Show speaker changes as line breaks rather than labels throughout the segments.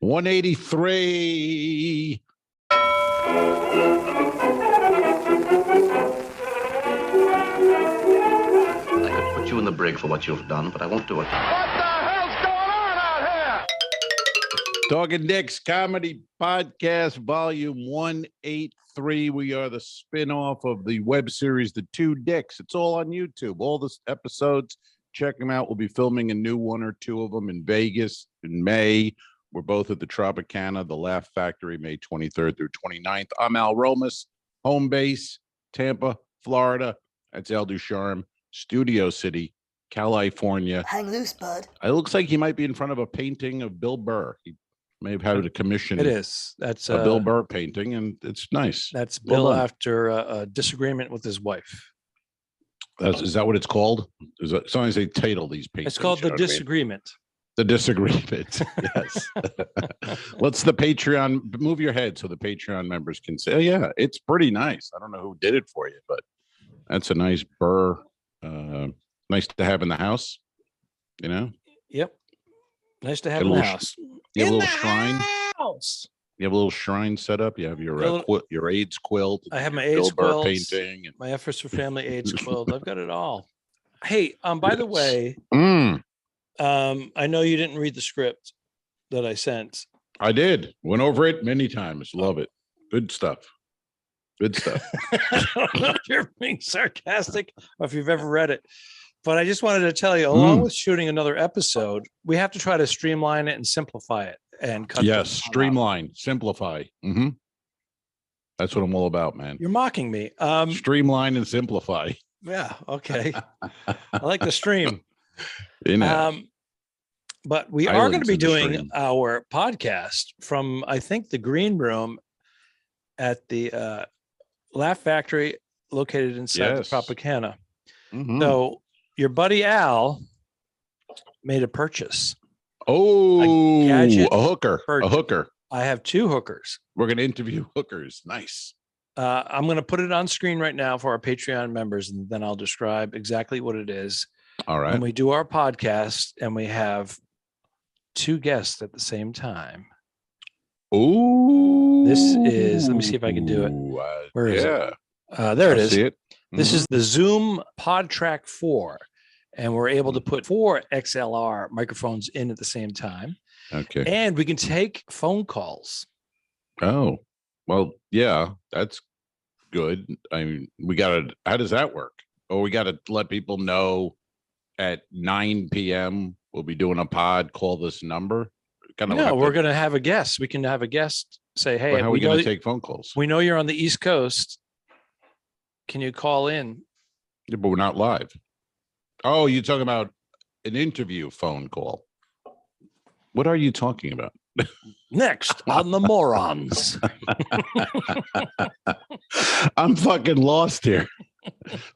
183.
I could put you in the brig for what you've done, but I won't do it.
What the hell's going on out here?
Dog and Dick's Comedy Podcast, Volume 183. We are the spin-off of the web series, The Two Dicks. It's all on YouTube. All the episodes, check them out. We'll be filming a new one or two of them in Vegas in May. We're both at the Tropicana, the Laugh Factory, May 23rd through 29th. I'm Al Romas, home base, Tampa, Florida. That's El Ducharme, Studio City, California.
Hang loose, bud.
It looks like he might be in front of a painting of Bill Burr. He may have had a commission.
It is. That's
a Bill Burr painting, and it's nice.
That's Bill after a disagreement with his wife.
Is that what it's called? Sometimes they title these paintings.
It's called The Disagreement.
The Disagreement. Yes. Let's the Patreon move your head so the Patreon members can say, oh, yeah, it's pretty nice. I don't know who did it for you, but that's a nice Burr. Nice to have in the house, you know?
Yep. Nice to have in the house.
You have a little shrine. You have a little shrine set up. You have your AIDS quilt.
I have my AIDS quilt,
painting, and
my Efforts for Family AIDS quilt. I've got it all. Hey, by the way, I know you didn't read the script that I sent.
I did. Went over it many times. Love it. Good stuff. Good stuff.
I don't know if you're being sarcastic or if you've ever read it, but I just wanted to tell you, along with shooting another episode, we have to try to streamline it and simplify it and cut.
Yes, streamline, simplify. That's what I'm all about, man.
You're mocking me.
Streamline and simplify.
Yeah. Okay. I like the stream. But we are going to be doing our podcast from, I think, the green room at the Laugh Factory located inside the Tropicana. So your buddy Al made a purchase.
Oh, a hooker. Purchase. A hooker.
I have two hookers.
We're going to interview hookers. Nice.
I'm going to put it on screen right now for our Patreon members, and then I'll describe exactly what it is.
All right.
When we do our podcast and we have two guests at the same time.
Oh,
this is, let me see if I can do it. Where is it? There it is.
See it.
This is the Zoom PodTrack 4, and we're able to put 4 XLR microphones in at the same time.
Okay.
And we can take phone calls.
Oh, well, yeah, that's good. I mean, how does that work? Oh, we got to let people know at 9 p.m. we'll be doing a pod, call this number.
No, we're going to have a guest. We can have a guest say, hey,
how are we going to take phone calls?
We know you're on the East Coast. Can you call in?
Yeah, but we're not live. Oh, you're talking about an interview phone call. What are you talking about?
Next on the Morons.
I'm fucking lost here.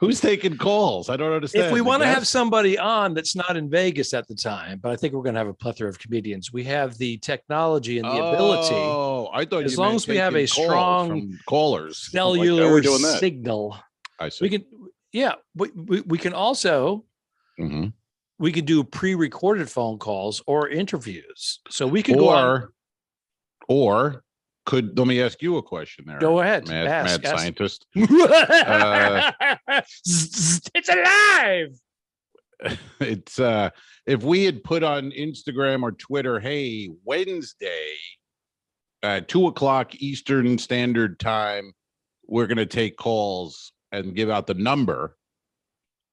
Who's taking calls? I don't understand.
If we want to have somebody on that's not in Vegas at the time, but I think we're going to have a plethora of comedians. We have the technology and the ability.
Oh, I thought
as long as we have a strong
callers
cellular signal,
I see.
we can. Yeah, we can also. We could do pre-recorded phone calls or interviews. So we could go on.
Or let me ask you a question there.
Go ahead.
Mad scientist.
It's alive.
It's if we had put on Instagram or Twitter, hey, Wednesday at 2:00 Eastern Standard Time, we're going to take calls and give out the number.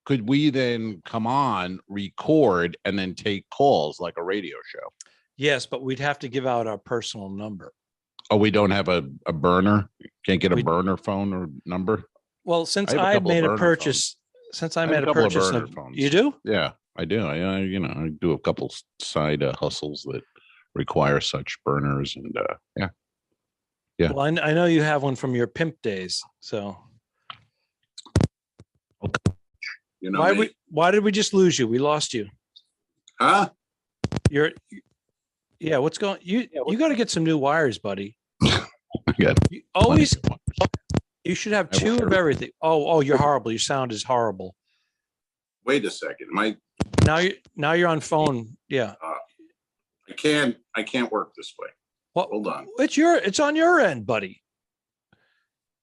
Could we then come on, record, and then take calls like a radio show?
Yes, but we'd have to give out our personal number.
Oh, we don't have a burner? Can't get a burner phone or number?
Well, since I made a purchase, you do?
Yeah, I do. I do a couple side hustles that require such burners, and yeah.
Well, I know you have one from your pimp days, so.
You know
why did we just lose you? We lost you.
Huh?
What's going? You got to get some new wires, buddy. You should have two of everything. Oh, you're horrible. Your sound is horrible.
Wait a second.
Now you're on phone. Yeah.
I can't work this way.
What?
Hold on.
It's on your end, buddy.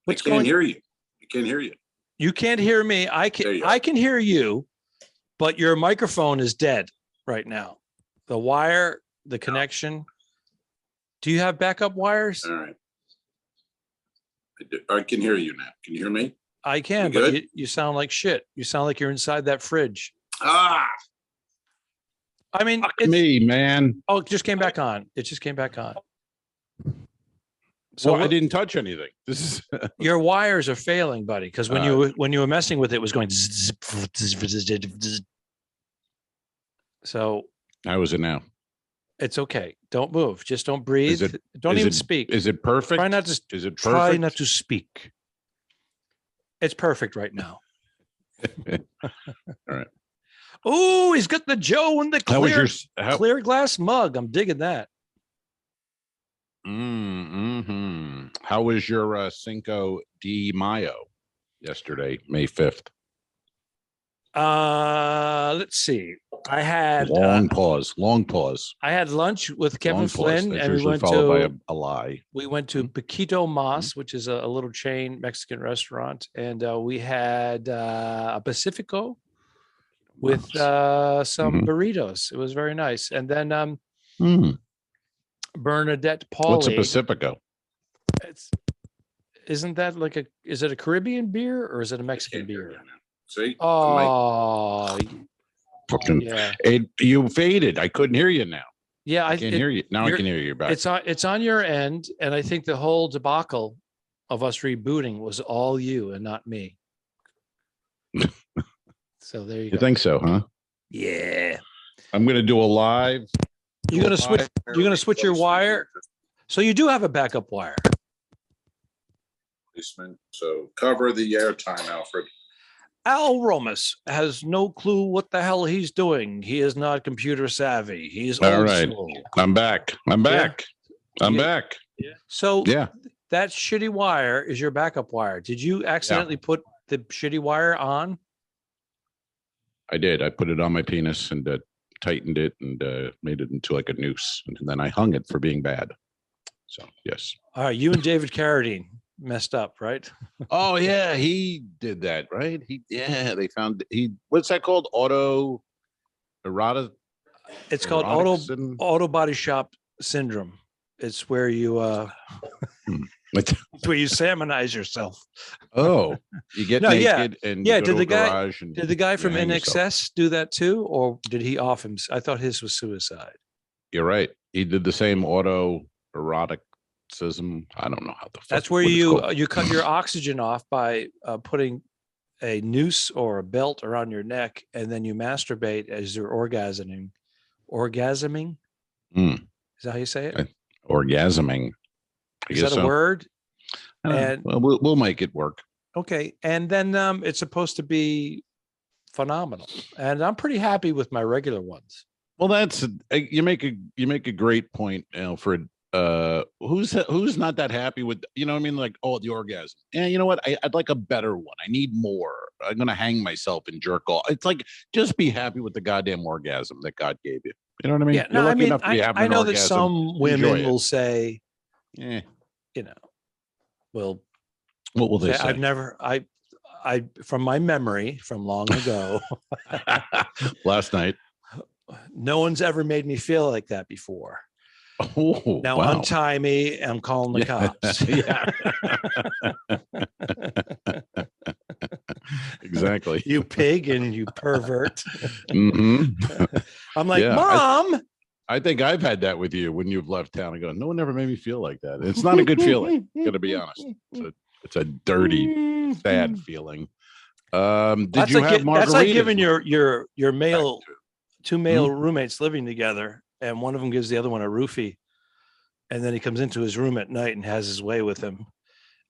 I can't hear you. I can't hear you.
You can't hear me. I can hear you, but your microphone is dead right now. The wire, the connection. Do you have backup wires?
All right. I can hear you now. Can you hear me?
I can, but you sound like shit. You sound like you're inside that fridge.
Ah.
I mean,
Fuck me, man.
Oh, it just came back on. It just came back on. So
I didn't touch anything. This is
your wires are failing, buddy. Because when you were messing with it, it was going. So
how is it now?
It's okay. Don't move. Just don't breathe. Don't even speak.
Is it perfect?
Try not to.
Is it perfect?
Try not to speak. It's perfect right now.
All right.
Oh, he's got the Joe in the clear glass mug. I'm digging that.
How was your Cinco de Mayo yesterday, May 5th?
Let's see. I had
long pause.
I had lunch with Kevin
Long
Flynn,
pause.
and we went
followed by a lie.
We went to Paquito Mas, which is a little chain Mexican restaurant, and we had a Pacifico with some burritos. It was very nice. And then Bernadette Pauly.
What's a Pacifico?
Isn't that like is it a Caribbean beer or is it a Mexican beer?
See?
Oh,
fucking
yeah.
You faded. I couldn't hear you now.
Yeah,
I can't hear you. Now I can hear you back.
It's on your end, and I think the whole debacle of us rebooting was all you and not me. So there you go.
You think so, huh?
Yeah.
I'm gonna do a live.
You're gonna switch your wire. So you do have a backup wire.
So cover the airtime, Alfred.
Al Romas has no clue what the hell he's doing. He is not computer savvy. He's
all
old
right.
school.
I'm back. I'm back.
Yeah. So
yeah,
that shitty wire is your backup wire. Did you accidentally put the shitty wire on?
I did. I put it on my penis and tightened it and made it into like a noose, and then I hung it for being bad. So yes.
All right, you and David Carradine messed up, right?
Oh yeah, he did that, right? They found what's that called? Auto erotic.
It's called auto body shop syndrome. It's where you it's where you salmonize yourself.
Oh, you get naked and you go to a garage and
did the guy from
hang
NXS
yourself.
do that too, or did he off him? I thought his was suicide.
You're right. He did the same auto eroticism. I don't know how the fuck
that's where you cut your oxygen off by putting a noose or a belt around your neck, and then you masturbate as you're orgasming. Is that how you say it?
Orgasming.
Is that a word?
And we'll make it work.
Okay, and then it's supposed to be phenomenal, and I'm pretty happy with my regular ones.
Well, that's you make a great point, Alfred. Who's not that happy with, you know what I mean? Like, oh, the orgasm. And you know what? I'd like a better one. I need more. I'm gonna hang myself and jerk off. It's like, just be happy with the goddamn orgasm that God gave you. You know what I mean?
Yeah, no, I know that some women will say,
yeah,
you know, well,
what will they say?
I from my memory from long ago,
last night,
no one's ever made me feel like that before.
Oh,
now
wow.
Untie me. I'm calling the cops.
Exactly.
You pig and you pervert.
Mm-hmm.
I'm like, Mom.
I think I've had that with you when you've left town. I go, no one ever made me feel like that. It's not a good feeling. Gotta be honest. It's a dirty, sad feeling. Did you have margaritas?
That's like giving your male two male roommates living together, and one of them gives the other one a roofie, and then he comes into his room at night and has his way with him,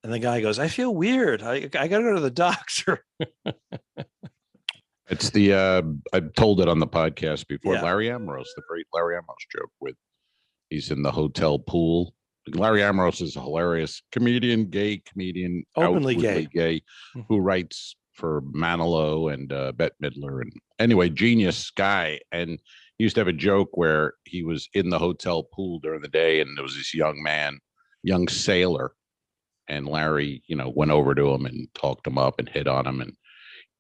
and the guy goes, I feel weird. I gotta go to the doctor.
It's I've told it on the podcast before. Yeah. Larry Ambrose, the great Larry Ambrose joke he's in the hotel pool. Larry Ambrose is a hilarious gay comedian,
openly
gay, who writes for Manilow and Bette Midler, and anyway, genius guy. And he used to have a joke where he was in the hotel pool during the day, and there was this young sailor, and Larry, went over to him and talked him up and hit on him and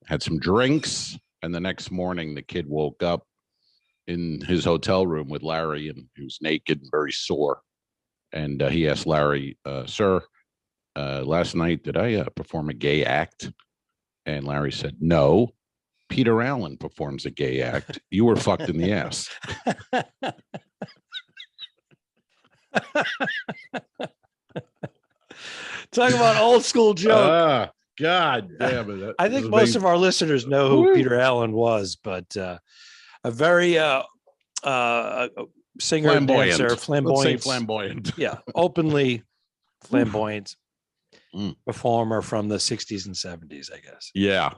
had some drinks. And the next morning, the kid woke up in his hotel room with Larry, and he was naked and very sore. And he asked Larry, "Sir, last night did I perform a gay act?" And Larry said, "No. Peter Allen performs a gay act. You were fucked in the ass."
Talk about old school joke.
God damn it.
I think most of our listeners know who Peter Allen was, but a very singer,
flamboyant.
dancer, flamboyant.
Let's say flamboyant.
Yeah, openly flamboyant performer from the 60s and 70s, I guess.
Yeah.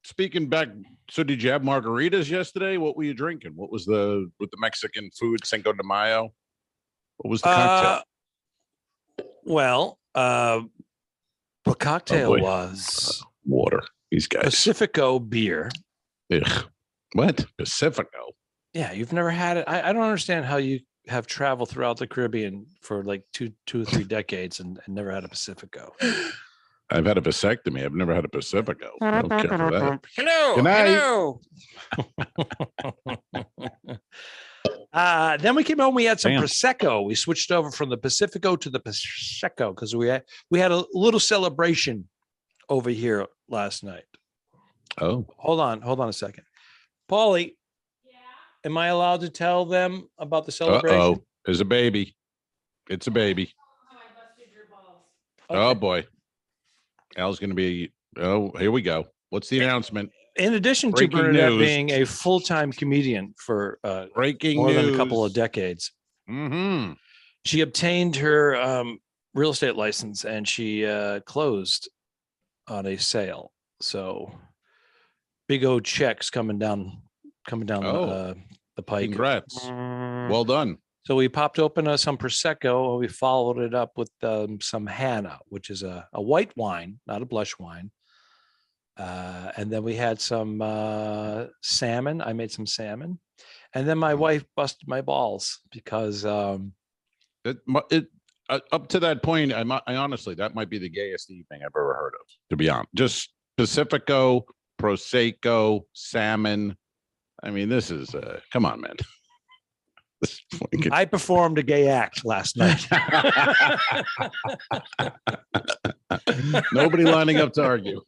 Speaking back, so did you have margaritas yesterday? What were you drinking? What was with the Mexican food, Cinco de Mayo? What was the cocktail?
Well, the cocktail was
water. These guys.
Pacifico beer.
Ugh. What? Pacifico?
Yeah, you've never had it. I don't understand how you have traveled throughout the Caribbean for like two or three decades and never had a Pacifico.
I've had a vasectomy. I've never had a Pacifico. I don't care for that.
Hello.
Good
night. Then we came home. We had some Prosecco. We switched over from the Pacifico to the Prosecco because we had a little celebration over here last night.
Oh,
hold on a second, Paulie. Am I allowed to tell them about the celebration?
Oh, there's a baby. It's a baby.
Oh, I busted your balls.
Okay.
Oh boy. Al's going to be. Oh, here we go. What's the announcement?
In addition to Bernadette being a full-time comedian for
breaking
more
news.
than a couple of decades, she obtained her real estate license and she closed on a sale. So big old checks coming down the pike.
Congrats. Well done.
So we popped open some Prosecco and we followed it up with some Hannah, which is a white wine, not a blush wine. And then we had some salmon. I made some salmon. And then my wife busted my balls because
up to that point, I honestly, that might be the gayest evening I've ever heard of, to be honest. Just Pacifico, Prosecco, salmon. I mean, this is, come on, man.
I performed a gay act last night.
Nobody lining up to argue.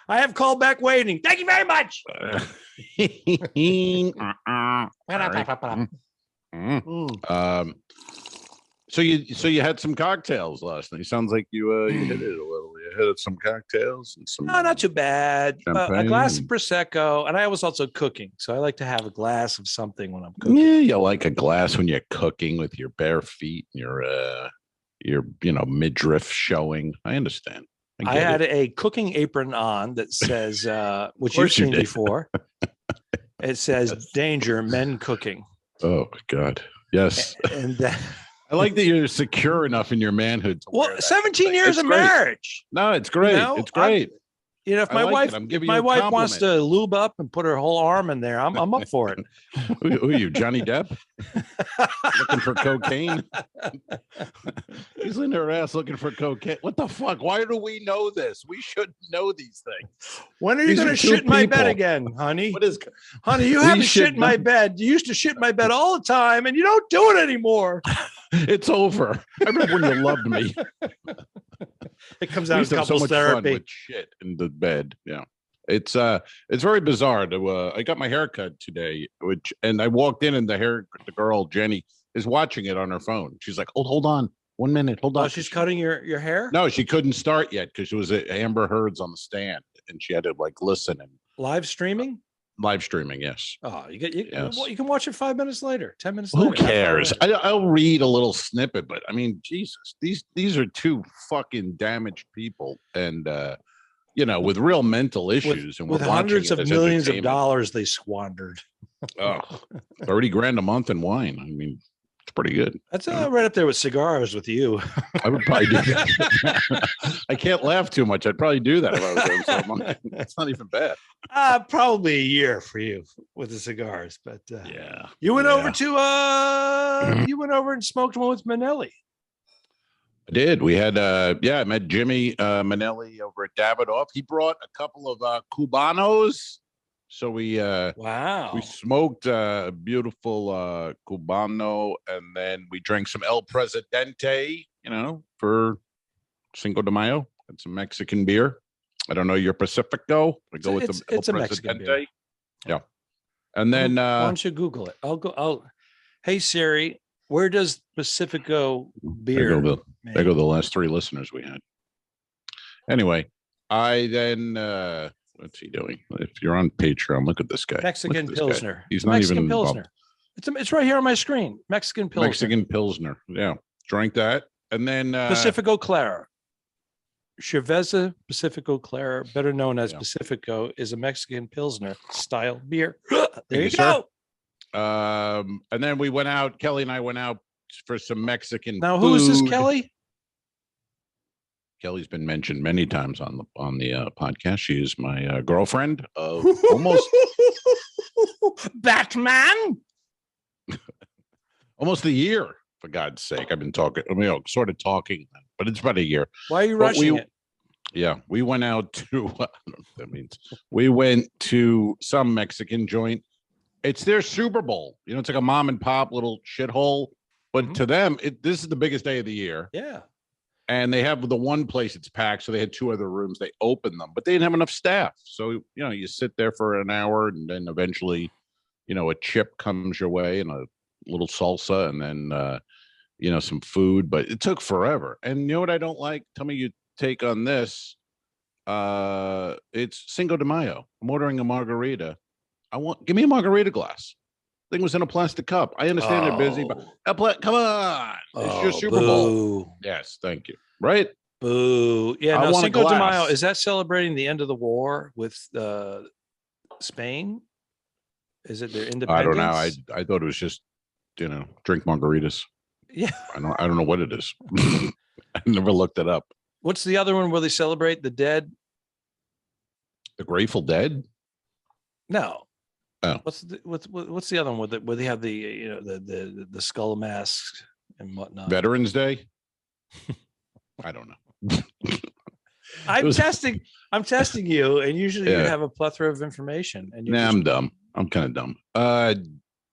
I have callback waiting. Thank you very much.
So you had some cocktails last night. Sounds like you hit it a little. You hit some cocktails and some.
No, not too bad. A glass of Prosecco, and I was also cooking, so I like to have a glass of something when I'm cooking.
Yeah, you like a glass when you're cooking with your bare feet and your midriff showing. I understand.
I had a cooking apron on that says, which you've seen before. It says "Danger, Men Cooking."
Oh God, yes.
And
I like that you're secure enough in your manhood.
Well, 17 years of marriage.
No, it's great. It's great.
If my wife wants to lube up and put her whole arm in there, I'm up for it.
Who are you, Johnny Depp? Looking for cocaine? He's in her ass looking for cocaine. What the fuck? Why do we know this? We shouldn't know these things.
When are you going to shit in my bed again, honey? Honey, you haven't shit in my bed. You used to shit in my bed all the time, and you don't do it anymore.
It's over. I remember when you loved me.
It comes out of couples therapy.
With shit in the bed. Yeah. It's very bizarre. I got my hair cut today, and I walked in and the girl, Jenny, is watching it on her phone. She's like, hold on 1 minute. Hold on.
Oh, she's cutting your hair?
No, she couldn't start yet because it was Amber Heard's on the stand and she had to listen and
live streaming.
Live streaming, yes.
Oh, you can watch it 5 minutes later, 10 minutes
later.
Who
cares? I'll read a little snippet, but I mean, Jesus, these are two fucking damaged people, and with real mental issues, and
with hundreds of millions of dollars they squandered.
Oh, $30,000 a month in wine. I mean, It's pretty good.
That's right up there with cigars with you.
I would probably do that. I can't laugh too much. I'd probably do that if I was doing something. It's not even bad.
Probably a year for you with the cigars, but
Yeah.
you went over to you went over and smoked one with Manelli.
I did. We had I met Jimmy Manelli over at Davidoff. He brought a couple of Cubanos. So we smoked a beautiful Cubano, and then we drank some El Presidente, for Cinco de Mayo, and some Mexican beer. I don't know your Pacifico. I go with the
El Presidente.
Yeah. And then
why don't you Google it? Hey Siri, where does Pacifico beer?
There go the last three listeners we had. Anyway, I then what's he doing? If you're on Patreon, look at this guy.
Mexican Pilsner.
Guy. He's not
Mexican
even
Pilsner. It's right here on my screen. Mexican Pilsner.
Mexican Pilsner. Yeah. Drank that. And then
Pacifico Clara. Cerveza Pacifico Clara, better known as Pacifico, is a Mexican Pilsner style beer. There you go.
And then we went out. Kelly and I went out for some Mexican
Now,
food.
who is this Kelly?
Kelly's been mentioned many times on the podcast. She is my girlfriend of almost
Batman.
Almost a year, for God's sake. I've been talking, sort of talking, but it's about a year.
Why are you rushing it?
Yeah, we went out to. I don't know what that means. We went to some Mexican joint. It's their Super Bowl. It's like a mom and pop little shithole, but to them, this is the biggest day of the year.
Yeah.
And they have the one place it's packed, so they had two other rooms. They opened them, but they didn't have enough staff. So you sit there for an hour, and then eventually, a chip comes your way and a little salsa, and then some food. But it took forever. And you know what I don't like? Tell me your take on this. It's Cinco de Mayo. I'm ordering a margarita. Give me a margarita glass. Thing was in a plastic cup. I understand they're busy, but come on, it's your Super Bowl. Yes, thank you. Right?
Boo. Yeah. No, Cinco de Mayo, is that celebrating the end of the war with Spain? Is it their independence?
I don't know. I thought it was just drink margaritas.
Yeah.
I don't know what it is. I never looked it up.
What's the other one where they celebrate the dead?
The Grateful Dead?
No.
Oh.
What's the other one where they have the skull masks and whatnot?
Veterans Day? I don't know.
I'm testing you, and usually you have a plethora of information. And
I'm dumb. I'm kind of dumb.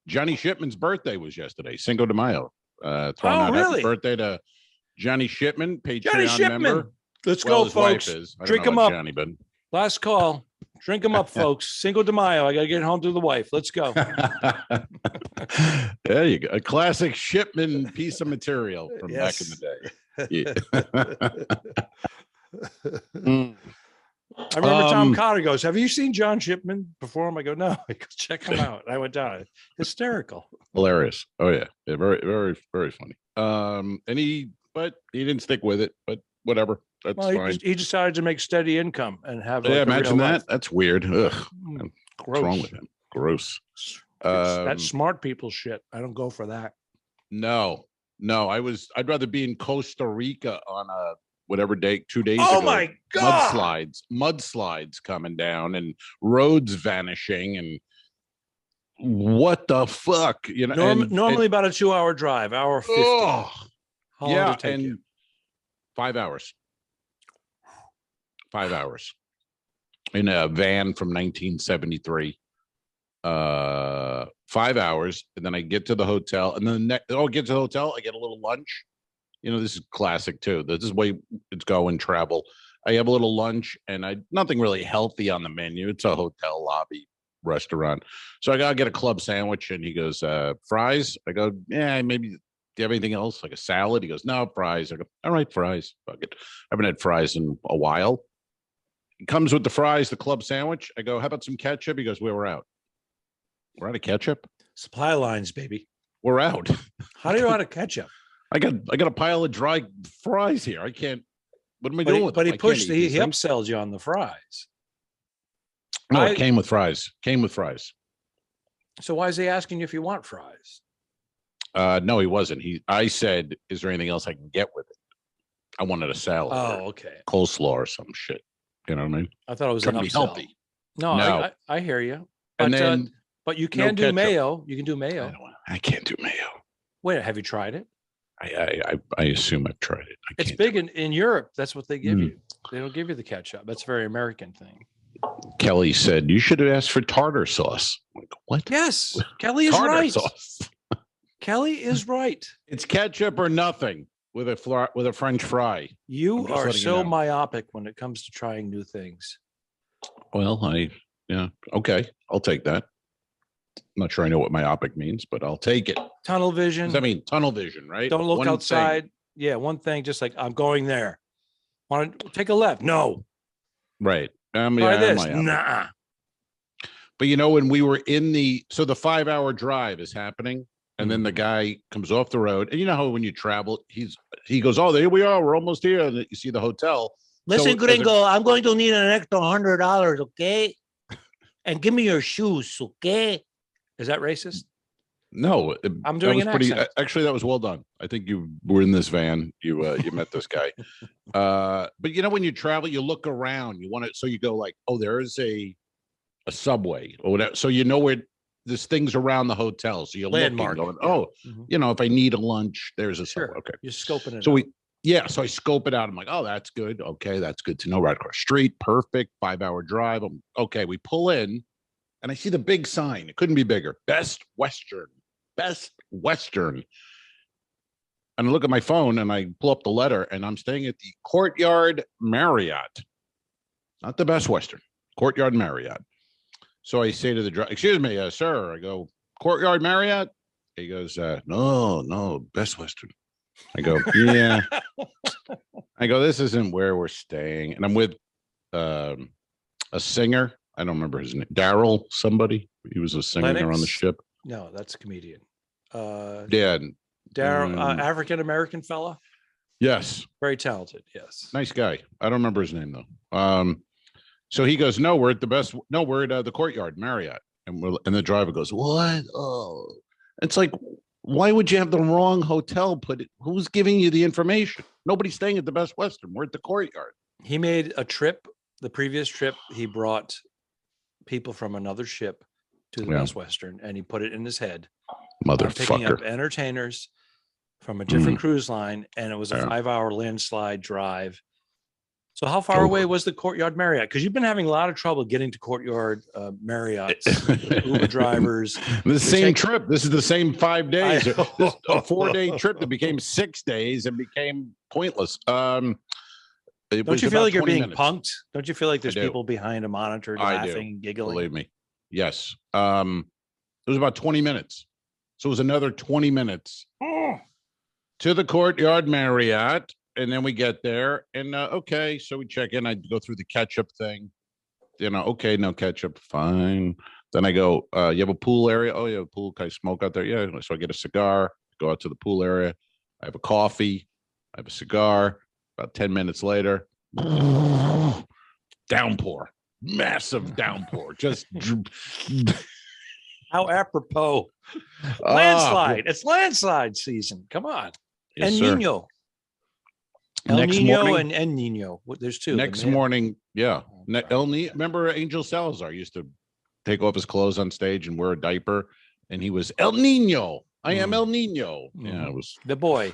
Johnny Shipman's birthday was yesterday, Cinco de Mayo. Throwing out happy birthday to Johnny Shipman, Patreon member.
Let's go, folks. Drink them up.
Johnny, but...
Last call. Drink them up, folks. Cinco de Mayo. I got to get home to the wife. Let's go.
There you go. A classic Shipman piece of material from back in the day.
I remember Tom Cotter goes, "Have you seen John Shipman perform?" I go, "No." He goes, "Check him out." I went down. Hysterical.
Hilarious. Oh, yeah. Very, very, very funny. But he didn't stick with it, but whatever. That's fine.
He decided to make steady income and have.
Imagine that. That's weird. Ugh.
Gross.
What's wrong with him? Gross.
That's smart people shit. I don't go for that.
No. I'd rather be in Costa Rica on a whatever day, 2 days
ago.
Oh my
God.
Mudslides coming down and roads vanishing and what the fuck?
Normally about a 2-hour drive, hour 50.
Oh,
How long did it take you?
5 hours. 5 hours in a van from 1973. 5 hours, and then I get to the hotel, and then get to the hotel. I get a little lunch. This is classic too. This is way it's going travel. I have a little lunch, and nothing really healthy on the menu. It's a hotel lobby restaurant, so I gotta get a club sandwich. And he goes, "Fries." I go, "Yeah, maybe." Do you have anything else, like a salad? He goes, "No, fries." I go, "All right, fries." Fuck it. I haven't had fries in a while. He comes with the fries, the club sandwich. I go, "How about some ketchup?" He goes, "We're out. We're out of ketchup.
Supply lines, baby.
We're out."
How do you out of ketchup?
I got a pile of dry fries here. I can't. What am I doing with them?
But he pushed he upsells you on the fries.
No, it came with fries. So
why is he asking you if you want fries?
No, he wasn't. I said, is there anything else I can get with it? I wanted a salad.
Oh, okay.
Coleslaw or some shit. You know what I mean?
I thought it was
Trying
an
to be
upsell.
healthy.
No,
No.
I hear you. But,
And then
but you can do
ketchup.
mayo. You can do mayo.
I can't do mayo.
Wait, have you tried it?
I assume I've tried it.
It's big in Europe. That's what they give
Mm.
you. They don't give you the ketchup. That's a very American thing.
Kelly said, you should have asked for tartar sauce. I'm like, what?
Yes, Kelly is
Tartar
right.
sauce.
Kelly is right.
It's ketchup or nothing with a French fry. I'm
You
just
are
letting you
so
know.
myopic when it comes to trying new things.
Well, okay. I'll take that. I'm not sure I know what myopic means, but I'll take it.
Tunnel vision.
Does that mean tunnel vision, right?
Don't look
One
outside.
thing.
Yeah, one thing, just like I'm going there. Want to take a left? No.
Right.
Try
Yeah,
this.
myopic.
Nah.
But when we were in the 5-hour drive is happening, and then the guy comes off the road, and you know how when you travel, he goes, oh, there we are, we're almost here, and you see the hotel.
Listen,
So, as a-
Gringo, I'm going to need an extra $100, okay? And give me your shoes, okay?
Is that racist?
No,
I'm doing
that was
an
pretty.
accent.
Actually, that was well done. I think you were in this van. You met this guy. But when you travel, you look around. You want to, so you go like, oh, there is a subway or whatever. So where there's things around the hotel. So you're
Landmark.
looking, going,
Mhm.
if I need a lunch, there's a
Sure.
subway. Okay.
You're scoping it.
So
out.
so I scope it out. I'm like, oh, that's good. Okay, that's good to know. Right across the street, perfect. 5-hour drive. Okay. We pull in, and I see the big sign. It couldn't be bigger. Best Western. And I look at my phone and I pull up the letter, and I'm staying at the Courtyard Marriott, not the Best Western, Courtyard Marriott. So I say to the driver, excuse me, sir. I go, Courtyard Marriott. He goes, no, Best Western. I go, yeah. I go, this isn't where we're staying. And I'm with a singer. I don't remember his name. Daryl, somebody. He was a singer there on the
Lennox?
ship.
No, that's a comedian.
Yeah.
Daryl, African-American fella.
Yes.
Very talented. Yes.
Nice guy. I don't remember his name though. So he goes, no, we're at the Courtyard Marriott. And the driver goes, what? Oh, it's like, why would you have the wrong hotel who's giving you the information? Nobody's staying at the Best Western. We're at the Courtyard.
He made a trip. The previous trip, he brought people from another ship to the Best Western, and he put it in his head. Picking up
Motherfucker.
entertainers from a different cruise line, and it was a 5-hour landslide drive. So how far away was the Courtyard Marriott? Because you've been having a lot of trouble getting to Courtyard Marriott's Uber drivers.
The same trip. This is the same 5 days. This is a 4-day trip that became 6 days and became pointless.
Don't you feel like you're being punked? Don't you feel like there's people behind a monitor laughing and giggling?
Believe me. Yes. It was about 20 minutes. So it was another 20 minutes to the Courtyard Marriott. And then we get there and okay. So we check in. I go through the ketchup thing. Okay, no ketchup. Fine. Then I go, you have a pool area? Oh, you have a pool. Can I smoke out there? Yeah. So I get a cigar, go out to the pool area. I have a coffee. I have a cigar. About 10 minutes later, downpour, massive downpour. Just
how apropos. Landslide. It's landslide season. Come on.
Yes,
El
sir.
Nino. El
Next
Nino
morning-
and Nino. There's two.
Next morning, yeah. Remember Angel Salazar used to take off his clothes on stage and wear a diaper, and he was El Nino. I am El Nino. Yeah, it was
the boy.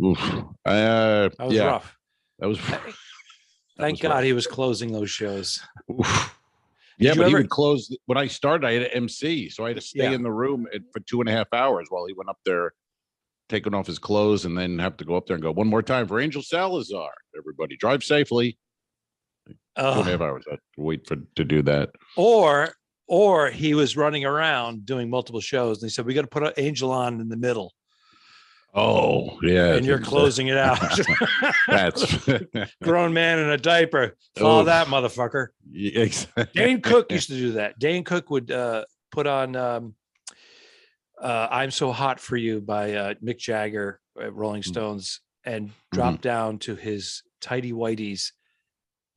oof.
That was rough.
That was.
Thank God he was closing those shows.
Oof. Yeah,
you
but he
ever-
would close when I started. I had an MC, so I had to stay in the room for 2.5 hours while he went up there, taking off his clothes, and then have to go up there and go one more time for Angel Salazar. Everybody drive safely. 2.5 hours. I had to wait to do that.
Or he was running around doing multiple shows, and he said, "We got to put an Angel on in the middle."
Oh yeah,
And you're closing it out.
That's
Grown man in a diaper. Follow
Oof.
that motherfucker.
Yeah, exactly.
Dane Cook used to do that. Dane Cook would put on I'm So Hot for You by Mick Jagger at Rolling Stones and drop down to his tighty whities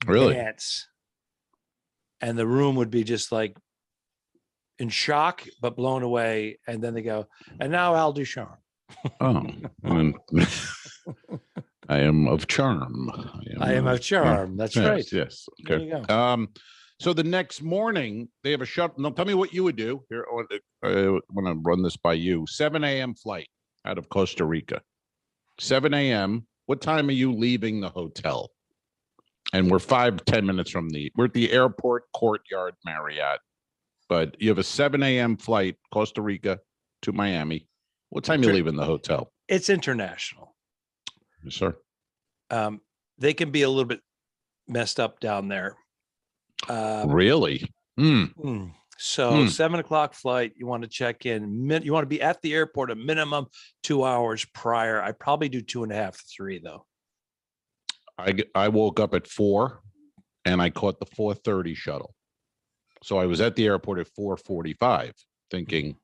Really?
dance. And the room would be just like in shock, but blown away. And then they go, and now Al Ducharme.
Oh, and I am of charm.
I am of charm. That's
yes,
right.
Yes.
There
Okay.
you go.
So the next morning they have a shuttle. Now tell me what you would do here. I want to run this by you. 7 a.m. flight out of Costa Rica. 7 a.m. What time are you leaving the hotel? And we're 5-10 minutes we're at the airport courtyard Marriott, but you have a 7 a.m. flight, Costa Rica to Miami. What time you leaving the hotel?
It's international.
Yes, sir.
They can be a little bit messed up down there.
Really?
So 7 o'clock flight, you want to check in. You want to be at the airport a minimum 2 hours prior. I probably do 2.5 to 3 though.
I woke up at 4 and I caught the 4:30 shuttle. So I was at the airport at 4:45 thinking,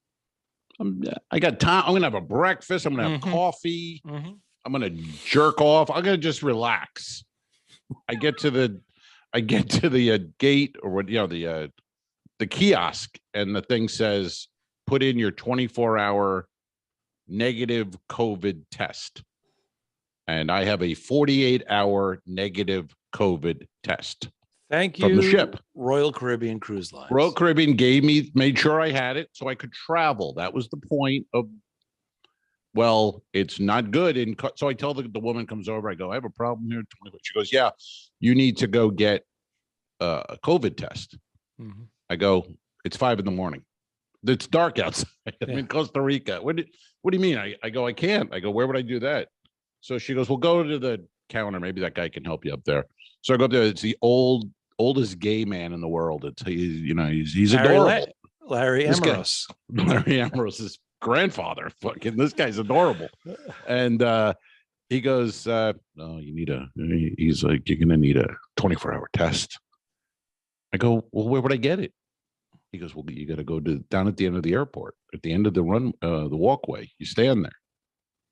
I got time. I'm going to have a breakfast. I'm going to have coffee. I'm going to jerk off. I'm going to just relax. I get to the gate or what, the kiosk, and the thing says, put in your 24-hour negative COVID test. And I have a 48-hour negative COVID test.
Thank you.
From the ship.
Royal Caribbean Cruise Lines.
Royal Caribbean made sure I had it so I could travel. That was the point of, well, it's not good. So I tell the woman comes over, I go, I have a problem here. She goes, yeah, you need to go get a COVID test. I go, it's 5 a.m. It's dark outside. I'm in Costa Rica. What do you mean? I go, I can't. I go, where would I do that? So she goes, well, go to the counter. Maybe that guy can help you up there. So I go up there. It's the oldest gay man in the world. He's adorable.
Larry Ambrose.
Larry Ambrose's grandfather. Fucking, this guy's adorable. And he goes, no, he's like, you're going to need a 24-hour test. I go, well, where would I get it? He goes, well, you got to go down at the end of the airport, at the end of the walkway. You stand there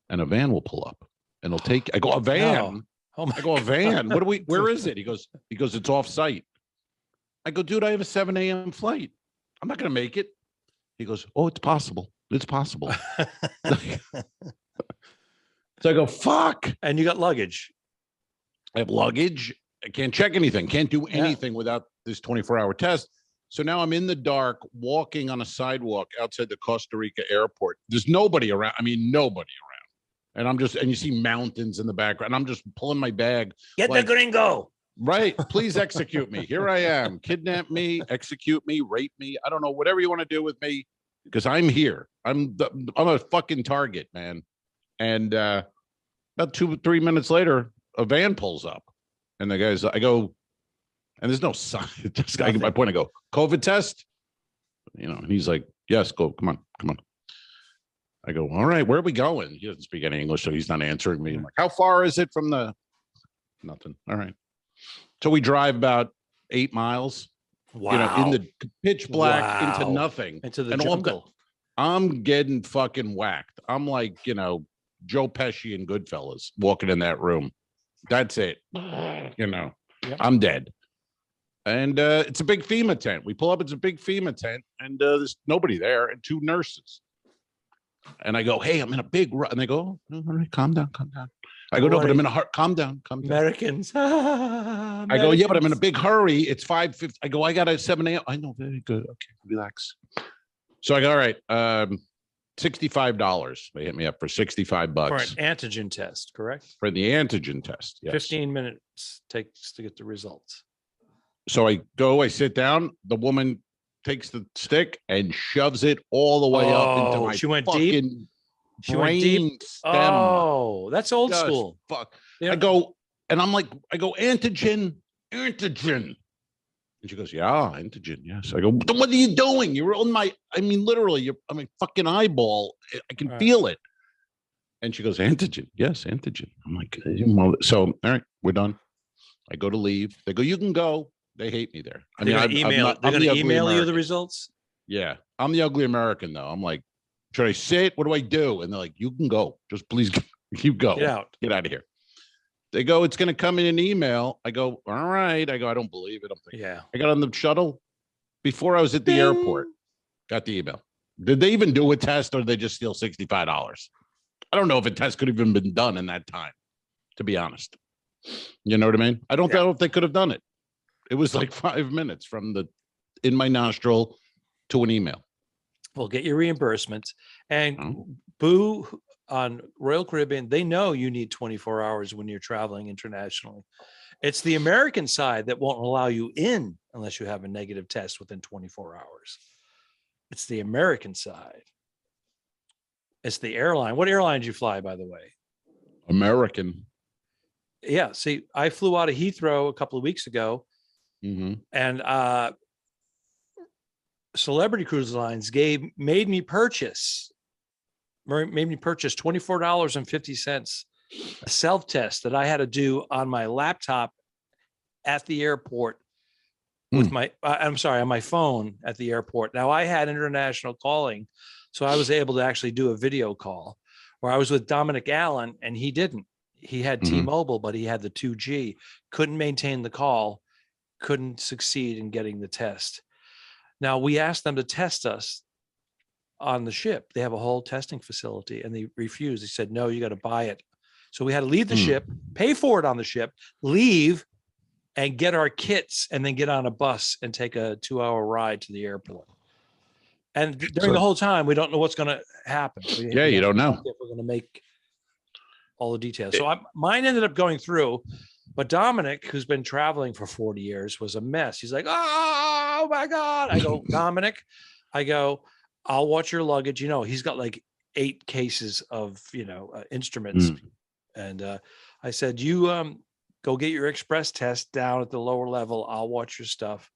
and a van will pull up and it'll take, I go, a van.
No. Oh my
I go, a van. Where is it? He goes, it's off site. I go, dude, I have a 7 a.m. flight. I'm not going to make it. He goes, oh, it's possible. It's possible. So I go, fuck.
And you got luggage.
I have luggage. I can't check anything. Can't do anything without this 24-hour test. So now I'm in the dark, walking on a sidewalk outside the Costa Rica airport. There's nobody around. I mean, nobody around. And you see mountains in the background. I'm just pulling my bag.
Get the gringo.
Right. Please execute me. Here I am. Kidnap me, execute me, rape me. I don't know, whatever you want to do with me, because I'm here. I'm a fucking target, man. And about 2-3 minutes later, a van pulls up. And the guys, I go, and there's no sign. Just I get my point. I go, COVID test? And he's like, yes, go. Come on. I go, all right, where are we going? He doesn't speak any English, so he's not answering me. I'm like, how far is it from nothing? All right. So we drive about 8 miles.
Wow.
In the pitch black into nothing.
Into the jungle.
I'm getting fucking whacked. I'm like, Joe Pesci and Goodfellas walking in that room. That's it. Yep. I'm dead. And it's a big FEMA tent. We pull up, it's a big FEMA tent, and there's nobody there, and 2 nurses. And I go, hey, I'm in a big rush. And they go, oh, all right, calm down. I go, no, but I'm in a hurry. Calm down.
Americans.
I go, yeah, but I'm in a big hurry. It's 5:50. I go, I got a 7 a.m. I know, very good. Okay, relax. So I go, all right, $65. They hit me up for $65
For an antigen test, correct?
For the antigen test. Yes.
15 minutes takes to get the results.
So I sit down. The woman takes the stick and shoves it all the way up into my
she went deep. She went deep.
Stem.
Oh, that's old
Just
school.
Fuck.
Yeah.
I go antigen. And she goes, yeah, antigen. Yes. I go, what are you doing? You're on literally, I'm a fucking eyeball. I can feel it. And she goes, antigen. Yes, antigen. I'm like, so, all right, we're done. I go to leave. They go, you can go. They hate me there.
They're going to email you the results?
Yeah. I'm the ugly American, though. I'm like, should I sit? What do I do? And they're like, you can go. Just please, you go.
Get out.
Get out of here. They go, it's going to come in an email. I go, all right. I go, I don't believe it. I'm thinking, I got on the shuttle before I was at the airport. Got the email. Did they even do a test, or did they just steal $65? I don't know if a test could have even been done in that time, to be honest. You know what I mean? I don't know if they could have done it. It was like 5 minutes from the in my nostril to an email.
Well, get your reimbursement. And Boo on Royal Caribbean, they know you need 24 hours when you're traveling internationally. It's the American side that won't allow you in unless you have a negative test within 24 hours. It's the American side. It's the airline. What airline did you fly, by the way?
American.
Yeah. See, I flew out of Heathrow a couple of weeks ago, and Celebrity Cruise Lines made me purchase $24.50 a self-test that I had to do on my laptop at the airport with on my phone at the airport. Now I had international calling, so I was able to actually do a video call where I was with Dominic Allen and he didn't. He had T-Mobile, but he had the 2G, couldn't maintain the call, couldn't succeed in getting the test. Now we asked them to test us on the ship. They have a whole testing facility and they refused. They said, no, you got to buy it. So we had to leave the ship, pay for it on the ship, leave and get our kits and then get on a bus and take a 2-hour ride to the airport. And during the whole time, we don't know what's going to happen.
You don't know
if we're going to make all the details. So mine ended up going through, but Dominic, who's been traveling for 40 years, was a mess. He's like, oh my God. I go, Dominic, I'll watch your luggage. You know, he's got like 8 cases of, instruments. And I said, you go get your express test down at the lower level. I'll watch your stuff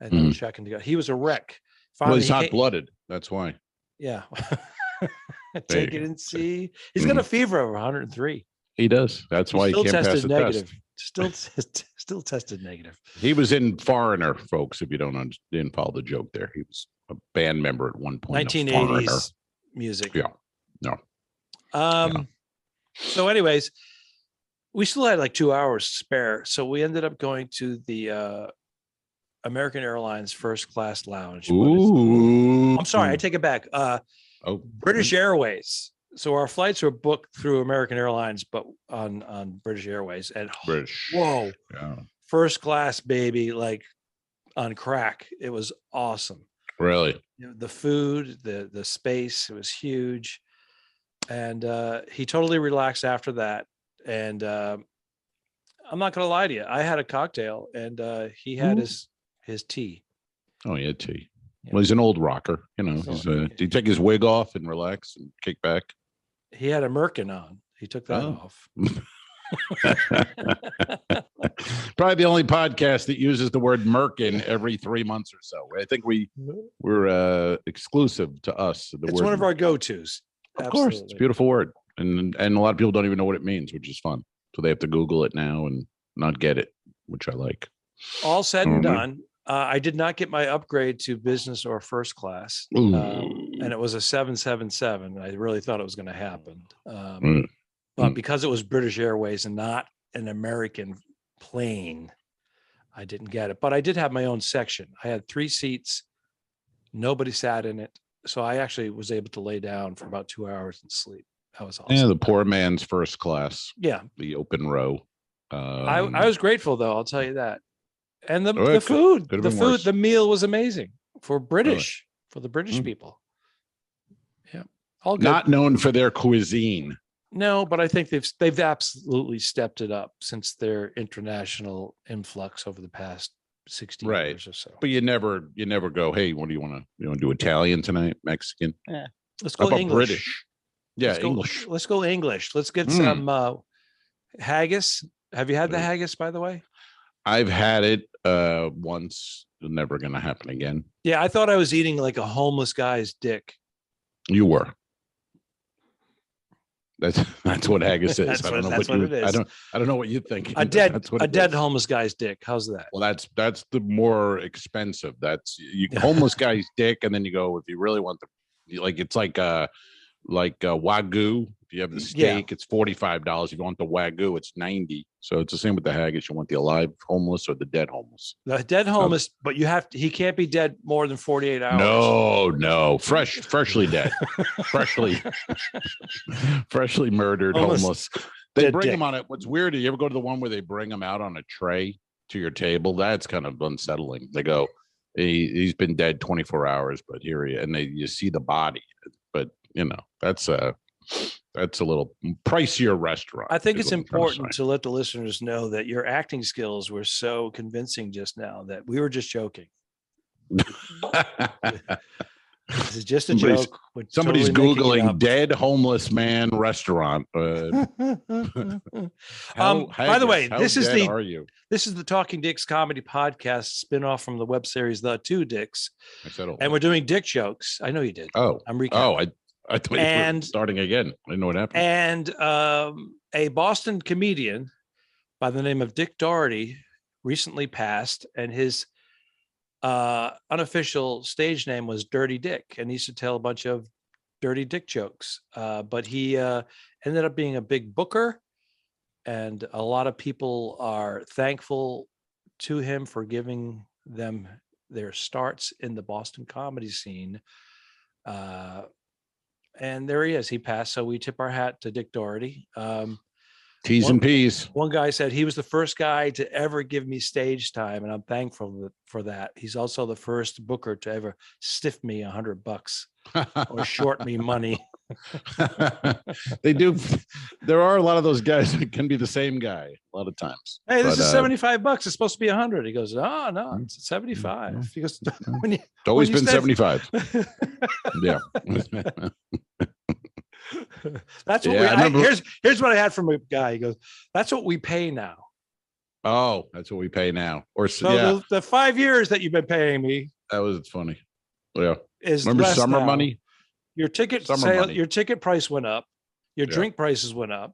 and then check and go. He was a wreck. Finally,
he's hot-blooded. That's why.
Yeah. Take it and see. He's got a fever of 103.
He does. That's why he can't pass the
negative.
test.
Still tested negative.
He was in Foreigner, folks. If you didn't follow the joke there, he was a band member at one point.
1980s music.
Yeah. No.
So, anyways, we still had like 2 hours spare, so we ended up going to the American Airlines first class lounge.
Ooh.
I'm sorry, I take it back. British Airways. So our flights were booked through American Airlines, but on British Airways. And whoa, first class, baby, like on crack. It was awesome.
Really?
The food, the space, it was huge. And he totally relaxed after that. And I'm not going to lie to you. I had a cocktail and he had his tea.
Oh, he had tea. Yeah. Well, he's an old rocker. Did he take his wig off and relax and kick back?
He had a merkin on. He took that off.
Probably the only podcast that uses the word merkin every 3 months or so. I think we're exclusive to us.
It's one of our go-tos.
Of course, it's a beautiful word. And a lot of people don't even know what it means, which is fun. So they have to Google it now and not get it, which I like.
All said and done, I did not get my upgrade to business or first class. And it was a 777. I really thought it was going to happen. But because it was British Airways and not an American plane, I didn't get it. But I did have my own section. I had 3 seats. Nobody sat in it. So I actually was able to lay down for about 2 hours and sleep. That was awesome.
Yeah, the poor man's first class.
Yeah.
The open row.
I was grateful, though. I'll tell you that. And the food, the meal was amazing for the British people. Yeah. All good.
Not known for their cuisine.
No, but I think they've absolutely stepped it up since their international influx over the past 60 years or so.
But you never go, hey, what do you want to do? Italian tonight? Mexican?
Yeah. Let's go English.
British. Yeah, English.
Let's go English. Let's get some haggis. Have you had the haggis, by the way?
I've had it once. Never going to happen again.
Yeah, I thought I was eating like a homeless guy's dick.
You were. That's what haggis is. I don't know what it is. I don't know what you think.
A dead homeless guy's dick. How's that?
Well, that's the more expensive. That's homeless guy's dick, and then you go if you really want it's like like Wagyu. If you have the steak, it's $45. If you want the Wagyu, it's $90. So it's the same with the haggis. You want the alive homeless or the dead homeless?
The dead homeless, but he can't be dead more than 48 hours.
No. Freshly dead. freshly murdered homeless. They bring them on it. What's weird, you ever go to the one where they bring them out on a tray to your table? That's kind of unsettling. They go, he's been dead 24 hours, but here he is. And you see the body. But, that's a little pricier restaurant.
I think it's important to let the listeners know that your acting skills were so convincing just now that we were just joking. This is just a joke.
Somebody's Googling dead homeless man restaurant.
By the way, this is the Talking Dicks comedy podcast spinoff from the web series The Two Dicks. And we're doing dick jokes. I know you did.
Oh,
I'm recapping.
I thought you were starting again. I didn't know what happened.
And a Boston comedian by the name of Dick Doherty recently passed, and his unofficial stage name was Dirty Dick, and he used to tell a bunch of dirty dick jokes. But he ended up being a big booker, and a lot of people are thankful to him for giving them their starts in the Boston comedy scene. And there he is. He passed. So we tip our hat to Dick Doherty.
T's and P's.
One guy said he was the first guy to ever give me stage time, and I'm thankful for that. He's also the first booker to ever stiff me $100 or short me money.
They do. There are a lot of those guys that can be the same guy a lot of times.
Hey, this is $75. It's supposed to be 100. He goes, oh no, it's 75. He goes,
it's always been 75. Yeah.
That's what here's what I had from a guy. He goes, that's what we pay now.
Oh, that's what we pay now. Or
so the 5 years that you've been paying me.
That was funny. Yeah.
Remember
summer
now.
Money?
Your ticket price went up. Your drink prices went up.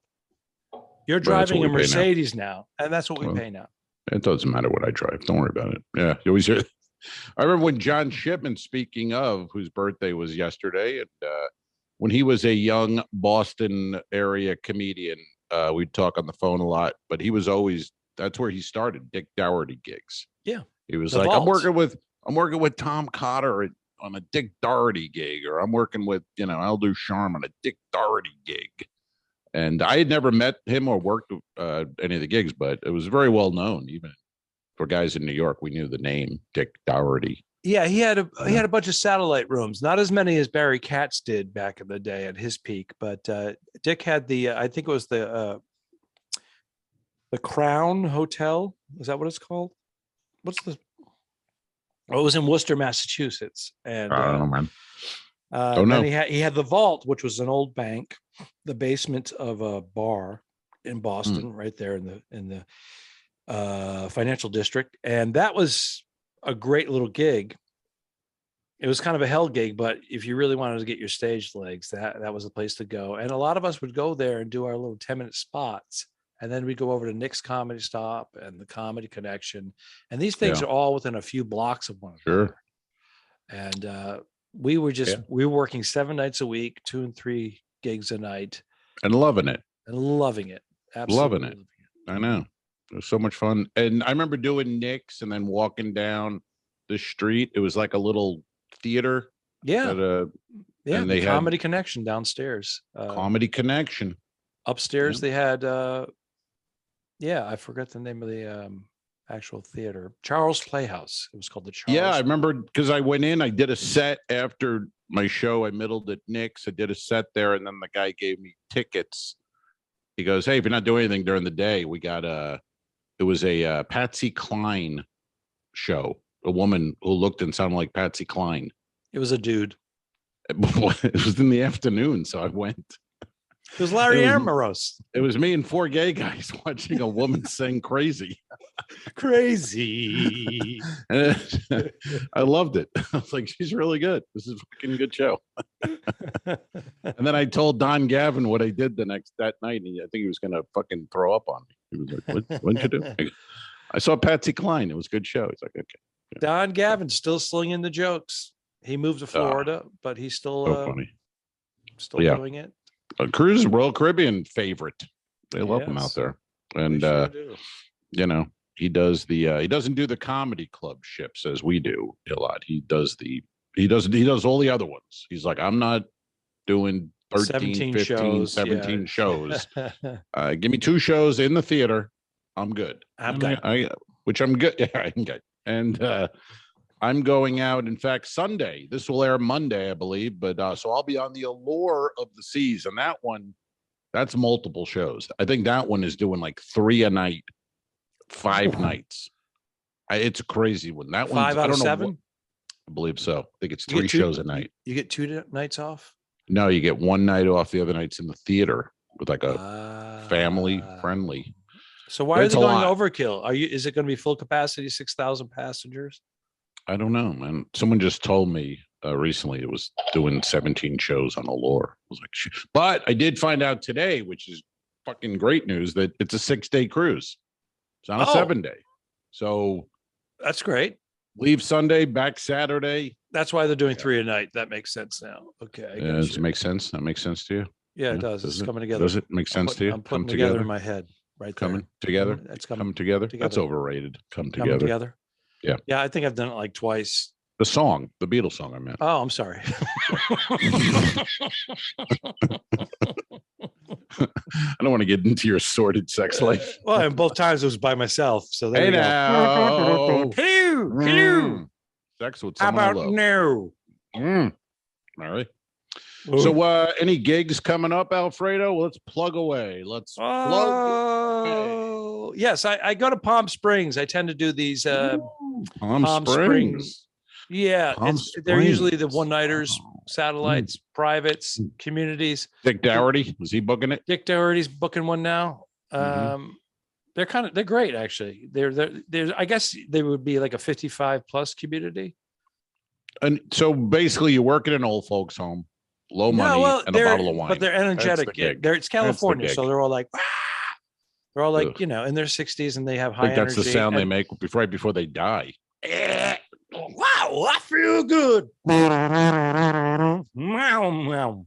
You're driving a Mercedes now, and that's what we pay now.
It doesn't matter what I drive. Don't worry about it. Yeah, you always hear. I remember when John Shipman, speaking of, whose birthday was yesterday, and when he was a young Boston area comedian, we'd talk on the phone a lot. But he was always, that's where he started, Dick Doherty gigs.
Yeah,
he was like, I'm working with Tom Cotter on a Dick Doherty gig, or I'm working with Al Ducharme on a Dick Doherty gig. And I had never met him or worked any of the gigs, but it was very well known, even for guys in New York. We knew the name Dick Doherty.
Yeah, he had a bunch of satellite rooms, not as many as Barry Katz did back in the day at his peak, but Dick had I think it was the Crown Hotel. Is that what it's called? It was in Worcester, Massachusetts, and
I don't know, man.
Don't know. He had the Vault, which was an old bank, the basement of a bar in Boston, right there in the financial district, and that was a great little gig. It was kind of a hell gig, but if you really wanted to get your stage legs, that was the place to go. And a lot of us would go there and do our little 10-minute spots. And then we go over to Nick's Comedy Stop and the Comedy Connection. And these things are all within a few blocks of one another. Sure. And we were working 7 nights a week, 2 and 3 gigs a night.
And loving it.
Absolutely
loving it. I know. It was so much fun. And I remember doing Nick's and then walking down the street. It was like a little theater.
Yeah.
And they
Comedy Connection downstairs.
Comedy Connection.
Upstairs they had I forgot the name of the actual theater. Charles Playhouse. It was called the Charles.
Yeah, I remember because I went in, I did a set after my show. I middled at Nick's. I did a set there, and then the guy gave me tickets. He goes, "Hey, if you're not doing anything during the day, we got it was a Patsy Cline show. A woman who looked and sounded like Patsy Cline.
It was a dude.
It was in the afternoon, so I went.
It was Larry Amorous.
It was me and 4 gay guys watching a woman sing Crazy.
Crazy.
I loved it. I was like, she's really good. This is a fucking good show. And then I told Don Gavin what I did that night. And I think he was going to fucking throw up on me. He was like, what'd you do? I saw Patsy Cline. It was a good show. He's like, okay. Yeah.
Don Gavin's still slinging the jokes. He moved to Florida, but he's still
so funny.
still
Yeah.
doing it.
A cruise, Royal Caribbean favorite. They love him out
Yes.
there.
They
And
sure do.
you know, he does the he doesn't do the comedy club ships as we do a lot. He does all the other ones. He's like, I'm not doing 13, 15,
shows,
17
yeah.
shows. Give me 2 shows in the theater. I'm good.
I'm
And
good.
which I'm good. Yeah, I'm good. And I'm going out. In fact, Sunday. This will air Monday, I believe. But so I'll be on the Allure of the Seas, and that one, that's multiple shows. I think that one is doing like 3 a night, 5 nights. It's a crazy one. That one,
5 out of 7.
I believe so. I think it's
You get
3
two-
shows a night.
You get 2 nights off.
No, you get 1 night off. The other night's in the theater with like a family friendly.
So why
That's
are
a
they going
lot.
overkill? Is it going to be full capacity, 6,000 passengers?
I don't know, man. Someone just told me recently it was doing 17 shows on Allure. I was like, shit. But I did find out today, which is fucking great news, that it's a 6-day cruise. It's not a 7-day. So
That's great.
leave Sunday, back Saturday.
That's why they're doing 3 a night. That makes sense now. Okay. I
Does
got
it
you.
make sense? That makes sense to you?
Yeah, it
Yeah,
does.
does
It's
it?
coming together.
Does it make sense to you?
I'm putting
Come
together
together.
in my head right
Coming
there.
together.
That's
Come together. That's
together.
overrated. Come
Coming
together.
together.
Yeah.
Yeah, I think I've done it like twice.
The song, the Beatles song, I meant.
Oh, I'm sorry.
I don't want to get into your sordid sex life.
Well, and both times it was by myself. So there
Hey
you go.
now.
Hello, hello.
Sex with
How
someone I
about
love.
no?
All right. So any gigs coming up, Alfredo? Let's plug away. Let's plug.
Oh, yes. I go to Palm Springs. I tend to do these
Palm
Palm
Springs.
Yeah,
Palm
they're usually the
Springs.
one-nighters, satellites, privates, communities.
Dick Dougherty, was he booking it?
Dick Dougherty's booking one now.
Mhm.
They're great actually. They're I guess they would be like a 55 plus community.
And so basically, you work in an old folks' home, low money, and a
they're-
bottle of wine.
But they're energetic.
gig.
It's California,
gig.
so they're all like, "Ah!" They're all like,
Ugh.
in their 60s, and they have
I
high
think that's
energy.
the sound they
and-
make right before they die.
Wow, I feel good. Meow, meow.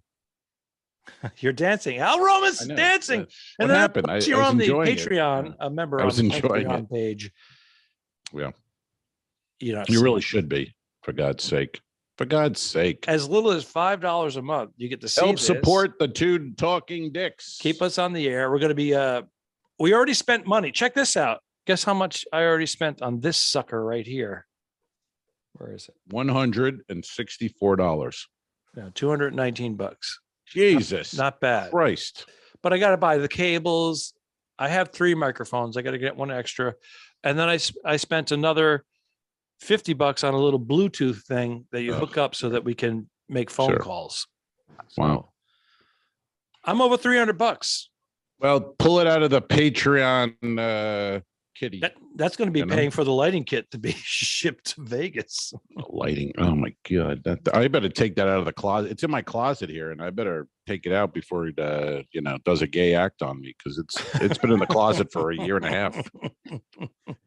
You're dancing. Al Romas
I know.
dancing.
What
And then
happened? I
you're
was
on the
enjoying it.
Patreon, a member
I
on
was
the
enjoying
Patreon
it.
page.
Yeah.
You
You really should be, for God's sake. For God's sake.
as little as $5 a month. You get to see
Help
this.
support the 2 talking dicks.
Keep us on the air. We're going to be. We already spent money. Check this out. Guess how much I already spent on this sucker right here. Where is it?
$164.
No, $219.
Jesus.
Not bad.
Christ.
But I got to buy the cables. I have 3 microphones. I got to get one extra, and then I spent another $50 on a little Bluetooth thing that you hook up so that we can make phone
Sure.
calls.
Wow.
I'm over $300.
Well, pull it out of the Patreon kitty.
That's going to be
You know?
paying for the lighting kit to be shipped to Vegas.
Lighting. Oh my God. I better take that out of the closet. It's in my closet here, and I better take it out before it does a gay act on me, because it's been in the closet for a year and a half.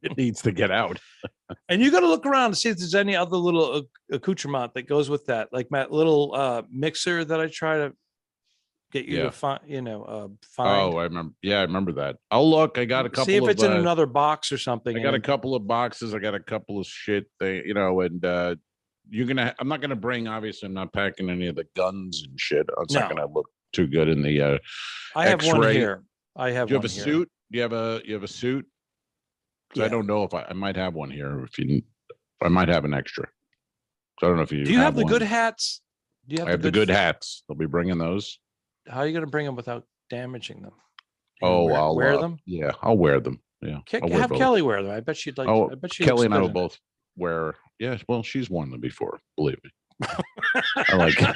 It needs to get out.
And you got to look around to see if there's any other little accoutrement that goes with that, like my little mixer that I try to get you to find.
Oh, I remember. Yeah, I remember that. I'll look. I got a couple.
See if
of,
it's in another box or something.
I got a couple of boxes. I got a couple of shit. And I'm not gonna bring. Obviously, I'm not packing any of the guns and shit. It's not
No.
gonna look too good in the.
I have one
X-ray.
here. I have.
Do you have
one
a
here.
suit? Do you have a suit? 'Cause I
Yeah.
don't know if I might have one here. I might have an extra. So I don't know if you.
Do you have the
one.
good hats? Do you have
I have the good hats. They'll be bringing those.
How are you going to bring them without damaging them? You
Oh,
wear,
I'll
wear
have
them.
I'll wear them. Yeah, I'll wear
Have
both.
Kelly wear them. I bet she'd like.
Oh,
I bet she
Kelly and I will
looks good in
both wear. Yeah, well, she's worn them before. Believe me. I like it.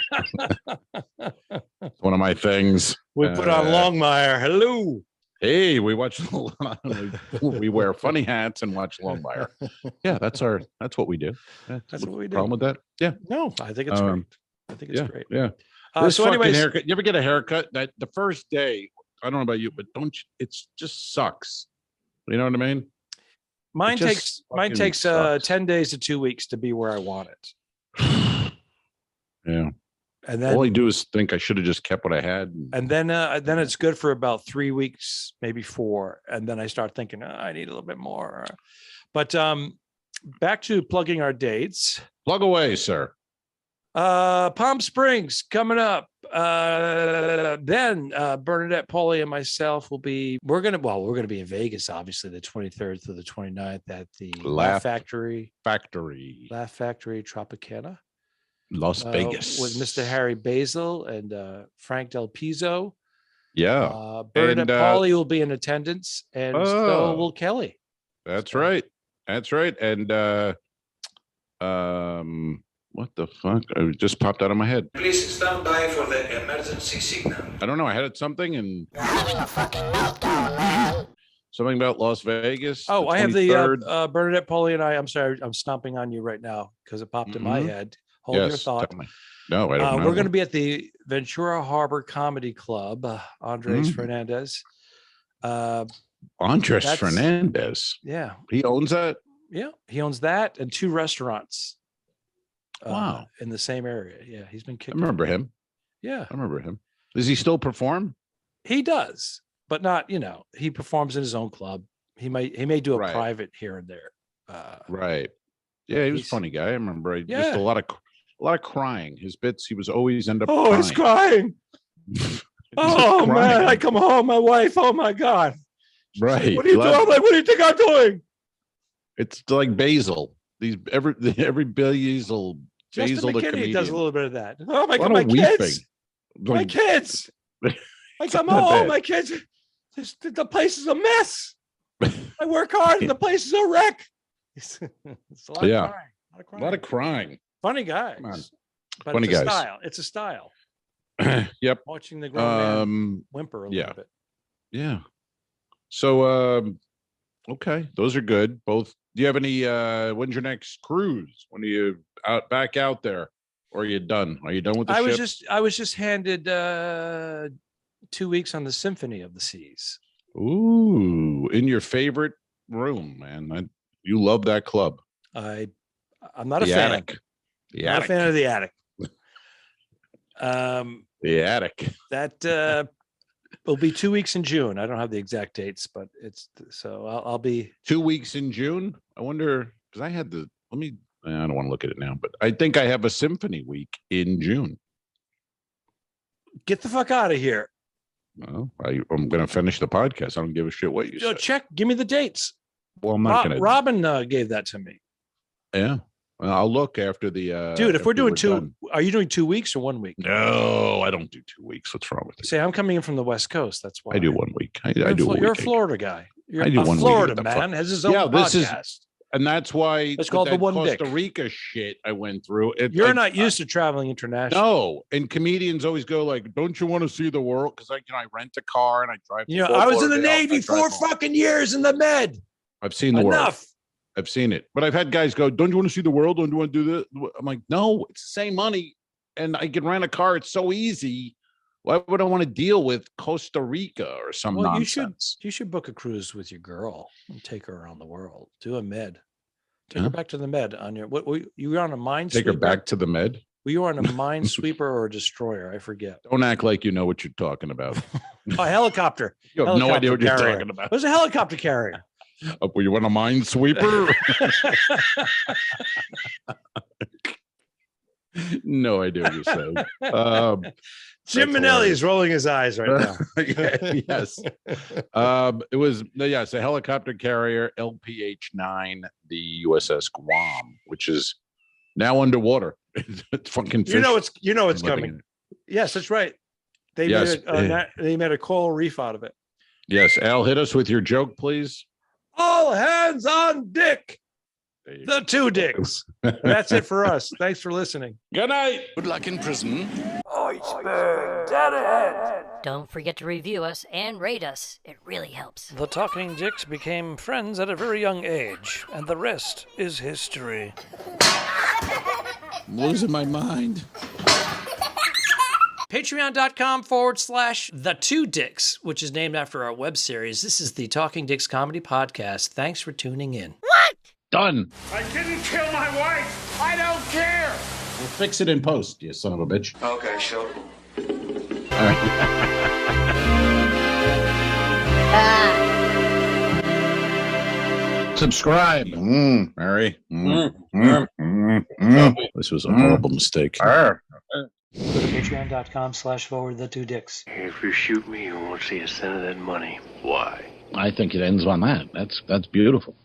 It's one of my things.
it. We put on Longmire. Hello.
Hey, we watch. We wear funny hats and watch Longmire. Yeah, that's what we do.
That's what we do.
Problem with that? Yeah,
No, I think it's great. I think it's
yeah,
great.
yeah.
So,
fucking
anyways,
haircut. You ever get a haircut that the first day? I don't know about you, but it just sucks. You know what I mean?
mine
just fucking
takes
sucks.
10 days to 2 weeks to be where I want it.
Yeah.
And then
all I do is think I should have just kept what I had.
And then it's good for about 3 weeks, maybe 4. And then I start thinking, I need a little bit more. But back to plugging our dates.
Plug away, sir.
Palm Springs coming up. Then Bernadette, Paulie, and myself will be. We're gonna be in Vegas, obviously, the 23rd through the 29th at the Laugh Factory, Tropicana,
Las Vegas,
with Mr. Harry Basil and Frank Del Pizzo.
Yeah,
Bernadette, Paulie will be in attendance, and so will Kelly.
That's right. And what the fuck? It just popped out of my head.
Please stand by for the emergency signal.
I don't know. I had something and
You're having a fucking meltdown, man.
something about Las Vegas.
Oh, I have the Bernadette, Paulie, and I. I'm sorry, I'm stomping on you right now because it popped in my head. Hold your thought.
Tell me. No, I don't know.
We're going to be at the Ventura Harbor Comedy Club. Andres Fernandez.
Andres Fernandez.
Yeah.
He owns that?
Yeah. He owns that and 2 restaurants.
Wow.
In the same area. Yeah. He's been kicked.
I remember him.
Yeah.
I remember him. Does he still perform?
He does, but not, he performs in his own club. He may do a private here and there.
Right. Yeah, he was a funny guy. I remember just a lot of crying. His bits, he was always end up crying.
He's crying.
Crying.
Man, I come home, my wife, oh my God.
Right.
What are you doing? I'm like, what do you think I'm doing?
It's like Basil. Every Basil
Justin
the
McKinney
comedian
does a little bit of that. Oh my God,
my
kids.
weeping.
My kids. I come home, my kids. The place is a mess. I work hard and the place is a wreck. It's a lot of crying.
A lot of crying.
Funny guy. But
Funny
it's a
guys.
style. It's a style.
Yep.
Watching the grown man whimper a little bit.
Yeah. So okay, those are good. Both. Do you have any when's your next cruise? When are you back out there? Or are you done? Are you done with the ship?
I was just handed 2 weeks on the Symphony of the Seas.
Ooh, in your favorite room, man. You love that club.
I'm not a fan.
Attic.
Not a fan of the attic.
The attic.
That will be 2 weeks in June. I don't have the exact dates, but I'll be
2 weeks in June. I wonder because I had I don't want to look at it now, but I think I have a symphony week in June.
Get the fuck out of here.
Well, I'm going to finish the podcast. I don't give a shit what you say.
Check. Give me the dates.
Well, I'm not going to.
Robin gave that to me.
Yeah. Well, I'll look after the.
Dude, if we're doing are you doing 2 weeks or 1 week?
No, I don't do 2 weeks. What's wrong with you?
See, I'm coming in from the West Coast. That's why
I do 1 week.
You're a Florida guy. You're a Florida man. Has his own podcast.
And that's why
it's called the One
Costa
Dick.
Rica shit I went through.
You're not used to traveling internationally.
No, and comedians always go like, "Don't you want to see the world?" Because I rent a car and I drive.
I was in the Navy 4 fucking years in the Med.
I've seen the world. I've seen it, but I've had guys go, "Don't you want to see the world? Don't you want to do this?" I'm like, "No, it's the same money, and I can rent a car. It's so easy. Why would I want to deal with Costa Rica or some nonsense?"
You should book a cruise with your girl and take her around the world. Do a Med. Take her back to the Med on your. What you were on a mine?
Take her back to the Med.
Were you on a minesweeper or a destroyer? I forget.
Don't act like you know what you're talking about.
A helicopter.
You have no idea what you're talking about.
It was a helicopter carrier.
Were you on a minesweeper? No idea what you're saying.
Jim Minnelli is rolling his eyes right now.
Yes. It was a helicopter carrier LPH-9, the USS Guam, which is now underwater. It's fucking fish.
You know it's coming. Yes, that's right. They made a coral reef out of it.
Yes, Al, hit us with your joke, please.
All hands on Dick. The 2 dicks. That's it for us. Thanks for listening.
Good night.
Good luck in prison.
Iceberg, dead ahead.
Don't forget to review us and rate us. It really helps.
The Talking Dicks became friends at a very young age, and the rest is history.
I'm losing my mind.
Patreon.com/The2Dicks, which is named after our web series. This is the Talking Dicks Comedy Podcast. Thanks for tuning in.
What?
Done.
I didn't kill my wife. I don't care.
We'll fix it in post, you son of a bitch.
Okay, sure.
All right. Subscribe. Mary. This was a horrible mistake.
Go to patreon.com/forward-the-2dicks.
If you shoot me, you won't see a cent of that money. Why?
I think it ends on that. That's beautiful.